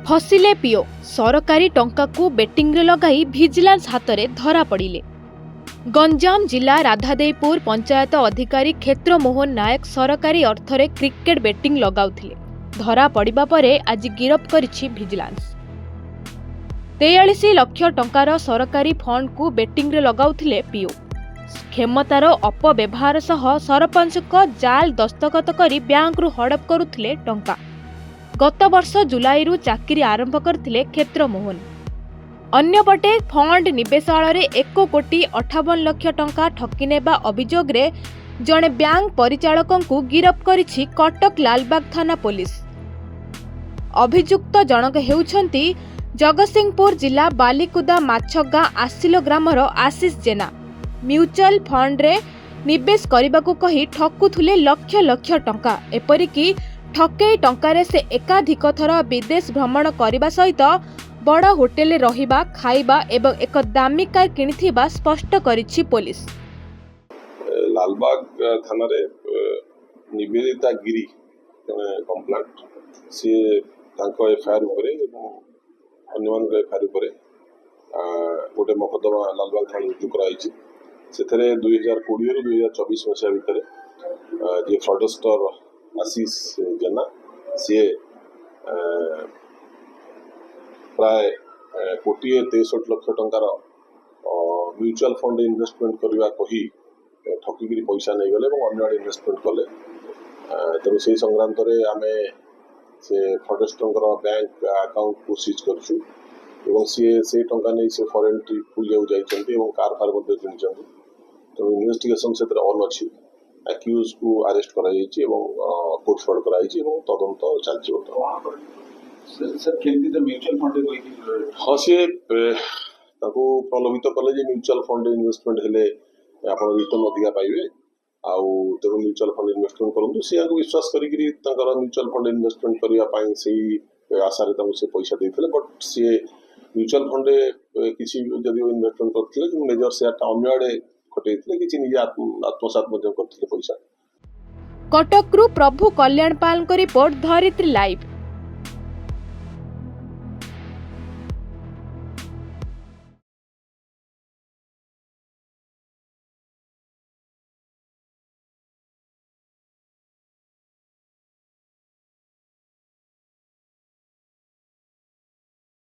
फसिले PO सरकारी टंका को बेटिंग रे लगाई विजिलेंस हाथ में धरा पड़िले। गंजाम जिला राधादेईपुर पंचायत अधिकारी क्षेत्र मोहन नायक सरकारी अर्थरे क्रिकेट बेटिंग लगाउथिले। धरा पड़िबा परे आज गिरफ करिछि विजिलेंस। 43 लाख टंकार सरकारी फंड को बेटिंग रे लगाउथिले पीओ। क्षमतार अपव्यवहार सह सरपंच को जाल दस्तखत करी बैंक रु हड़प करुथिले टंका। गत वर्ष जुलाई रु चाकरी आरंभ करथिले क्षेत्र मोहन। अन्यपटे फंड निवेशालय 1,58,00,000 टंका ठकी नेबा अभियोग रे जणे बैंक परिचालक को गिरफ करिछि कटक लालबाग थाना पुलिस। अभियुक्त जनक हेउछंती जगतसिंहपुर जिला बालिकुदा माछगां आसिलो ग्रामर आशीष जेना। म्यूचुअल फंड रे निवेश करबाकू कही ठकुथुले लक्ष लक्ष टंका। एपरिकी ठकेई टंकारे से एकाधिक थर विदेश भ्रमण करने सहित बड़ होटेल रहिबा खाइबा एवं एक दामी कार किनिथिबा स्पष्ट करिछि पुलिस। लालबाग थाना रे निवेदिता गिरी कंप्लेंट सी तांको एफआईआर उपरे एवं अन्यमान एफआईआर उपरे गोटे मकदमा लालबाग थाना रुजु कराइछि। सेथरे 2020 रु 2024 मसिया भितर जे फ्रॉडस्टर आशीष जेना सी प्राय 1,63,00,000 टंकार म्यूचुअल फंड इन्वेस्टमेंट करने कही ठकिकी पैसा नहीं गले और अन्य आड़े इन्वेस्टमेंट कले। तेणु से संक्रांत आम से फ्रॉडस्टर बैंक अकाउंट को सीज करछु एवं से टंका नहीं से फॉरेन ट्रिप बुलिया जाइछन्ती एवं कार फार मध्ये किनिछन्ती। तेणु इन्वेस्टिगेशन से ऑन अछि। एक्यूज को अरेस्ट कराइछि एवं कोर्ट फॉर्ड कराइछि एवं तदंत चलछि। सर केमती तो म्यूचुअल फंड कोई हाँ सी ताको प्रलोभित कले जे म्यूचुअल फंड इन्वेस्टमेंट हेले आपण रिटर्न अधिका पाइबे आउ तेणु म्यूचुअल फंड इन्वेस्टमेंट करंतु से विश्वास करिकरी तांकर म्यूचुअल फंड इन्वेस्टमेंट करिया पाई सेही आशा रे ताको से पैसा देथिले। बट से म्यूचुअल फंड किसी जदि इन्वेस्टमेंट करथिले कि मेजर शेयर ता अन्य आड़े खटेइथिले कि निजे आत्मसात मध्ये करथिले पैसा। कटकरू प्रभु कल्याण पाल को रिपोर्ट धरित्री लाइव।